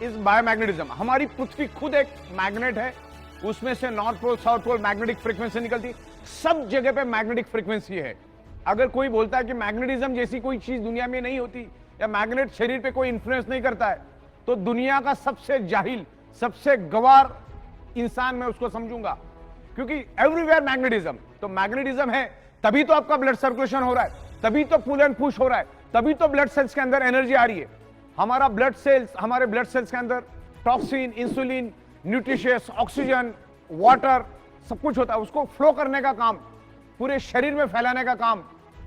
Is biomagnetism. हमारी पृथ्वी खुद एक मैग्नेट है, उसमें से north pole south pole magnetic frequency निकलती, सब जगह पे मैग्नेटिक फ्रीक्वेंसी है। अगर कोई बोलता है कि मैग्नेटिज्म जैसी कोई चीज दुनिया में नहीं होती या मैग्नेट शरीर पे कोई इंफ्लुएंस नहीं करता है, तो दुनिया का सबसे जाहिल, सबसे गवार इंसान मैं उसको समझूंगा, क्योंकि एवरीवेयर मैग्नेटिज्म। तो मैग्नेटिज्म है तभी तो आपका ब्लड सर्कुलेशन हो रहा है, तभी तो पुल एंड पुश हो रहा है, तभी तो ब्लड सेल्स के अंदर एनर्जी आ रही है। हमारा ब्लड सेल्स, हमारे ब्लड सेल्स के अंदर toxin, insulin, nutritious, oxygen, water सब कुछ होता है, उसको फ्लो करने का काम, पूरे शरीर में फैलाने का काम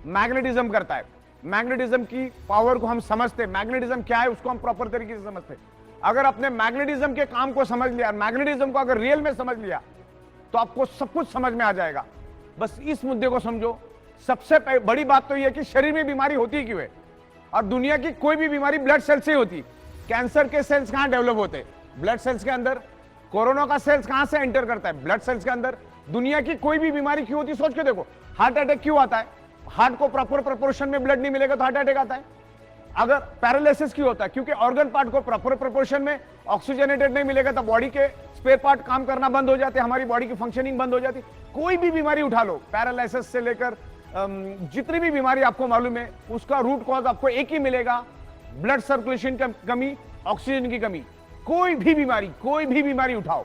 मैग्नेटिज्म करता है। मैग्नेटिज्म की पावर को हम समझते, मैग्नेटिज्म क्या है उसको हम प्रॉपर तरीके से समझते। अगर आपने मैग्नेटिज्म के काम को समझ लिया, मैग्नेटिज्म को अगर रियल में समझ लिया, तो आपको सब कुछ समझ में आ जाएगा। बस इस मुद्दे को समझो। सबसे बड़ी बात तो यह है कि शरीर में बीमारी होती क्यों है, और दुनिया की कोई भी बीमारी ब्लड सेल से होती। कैंसर के सेल्स कहां डेवलप होते? ब्लड सेल्स के अंदर। कोरोना का सेल्स कहां से एंटर करता है? ब्लड सेल्स के अंदर। दुनिया की कोई भी बीमारी क्यों होती, सोच के देखो। हार्ट अटैक क्यों आता है? हार्ट को प्रॉपर प्रोपोर्शन में ब्लड नहीं मिलेगा तो हार्ट अटैक आता है। अगर पैरालिसिस क्यों होता है? क्योंकि ऑर्गन पार्ट को प्रॉपर प्रोपोर्शन में ऑक्सीजनेटेड नहीं मिलेगा तो बॉडी के स्पेयर पार्ट काम करना बंद हो जाते हैं, हमारी बॉडी की फंक्शनिंग बंद हो जाती है। कोई भी बीमारी उठा लो, पैरालिसिस से लेकर जितनी भी बीमारी आपको मालूम है, उसका रूट कॉज आपको एक ही मिलेगा, ब्लड सर्कुलेशन की कमी, ऑक्सीजन की कमी। कोई भी बीमारी उठाओ,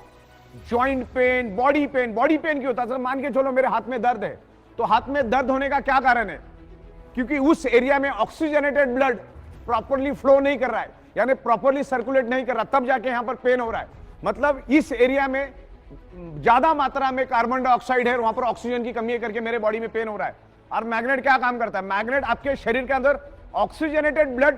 जॉइंट पेन, बॉडी पेन क्यों होता है? मान के चलो मेरे हाथ में दर्द है, तो हाथ में दर्द होने का क्या कारण है? क्योंकि उस एरिया में ऑक्सीजनेटेड ब्लड प्रॉपरली फ्लो नहीं कर रहा है, यानी प्रॉपरली सर्कुलेट नहीं कर रहा, तब जाके यहां पर पेन हो रहा है। मतलब इस एरिया में ज्यादा मात्रा में कार्बन डाइऑक्साइड है, वहां पर ऑक्सीजन की कमी है करके मेरे बॉडी में पेन हो रहा है। और मैग्नेट क्या काम करता है? मैग्नेट आपके शरीर के अंदर ऑक्सीजनेटेड ब्लड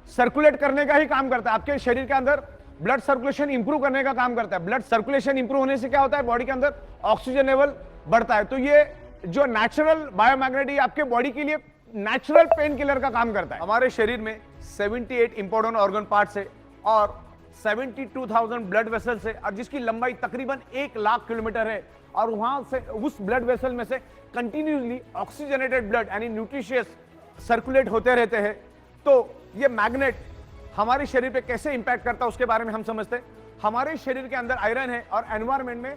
सर्कुलेट करने का ही काम करता है, आपके शरीर के अंदर ब्लड सर्कुलेशन इंप्रूव करने का काम करता है। ब्लड सर्कुलेशन इंप्रूव होने से क्या होता है? बॉडी के अंदर ऑक्सीजन लेवल बढ़ता है। तो ये जो नेचुरल बायोमैग्नेट आपके बॉडी के लिए नेचुरल पेन किलर का काम करता है। हमारे शरीर में 78 इंपॉर्टेंट ऑर्गन पार्ट्स है और 72,000 ब्लड वेसल्स है, और जिसकी लंबाई तकरीबन 1 लाख किलोमीटर है। और वहां से उस ब्लड वेसल में से कंटिन्यूसली ऑक्सीजनेटेड ब्लड यानी न्यूट्रिशियस सर्कुलेट होते रहते हैं। तो ये मैग्नेट हमारे शरीर पे कैसे इंपैक्ट करता है उसके बारे में हम समझते हैं। हमारे शरीर के अंदर आयरन है और एनवायरमेंट में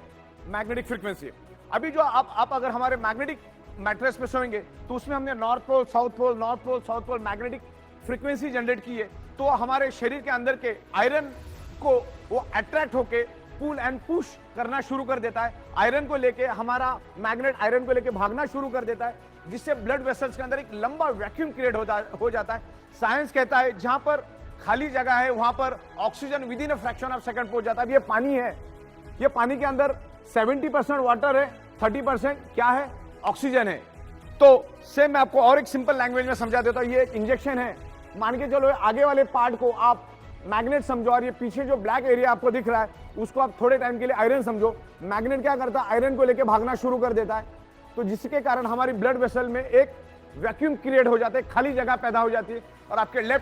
मैग्नेटिक फ्रीक्वेंसी है। अभी जो आप अगर हमारे मैग्नेटिक मैट्रेस पे सोएंगे तो उसमें हमने north pole south pole magnetic frequency generate की है। तो हमारे शरीर के अंदर के आयरन को वो अट्रैक्ट होके पुल एंड पुश करना शुरू कर देता है। आयरन को लेके हमारा मैग्नेट आयरन को लेके भागना शुरू कर देता है, जिससे ब्लड वेसल्स के अंदर एक लंबा वैक्यूम क्रिएट हो जाता है। साइंस कहता है जहां पर खाली जगह है वहां पर oxygen with in a fraction of second पहुंच जाता है। अब ये पानी है, ये पानी के अंदर 70% वाटर है, 30% क्या है? ऑक्सीजन है। तो सेम मैं आपको और एक सिंपल लैंग्वेज में समझा देता हूं। ये एक इंजेक्शन है, मान के चलो आगे वाले पार्ट को आप मैग्नेट समझो, और ये पीछे जो ब्लैक एरिया आपको दिख रहा है उसको आप थोड़े टाइम के लिए आयरन समझो। मैग्नेट क्या करता है? आयरन को लेके भागना शुरू कर देता है, तो जिसके कारण हमारी ब्लड वेसल में एक वैक्यूम क्रिएट हो जाता है, खाली जगह पैदा हो जाती है, और आपके लेफ्ट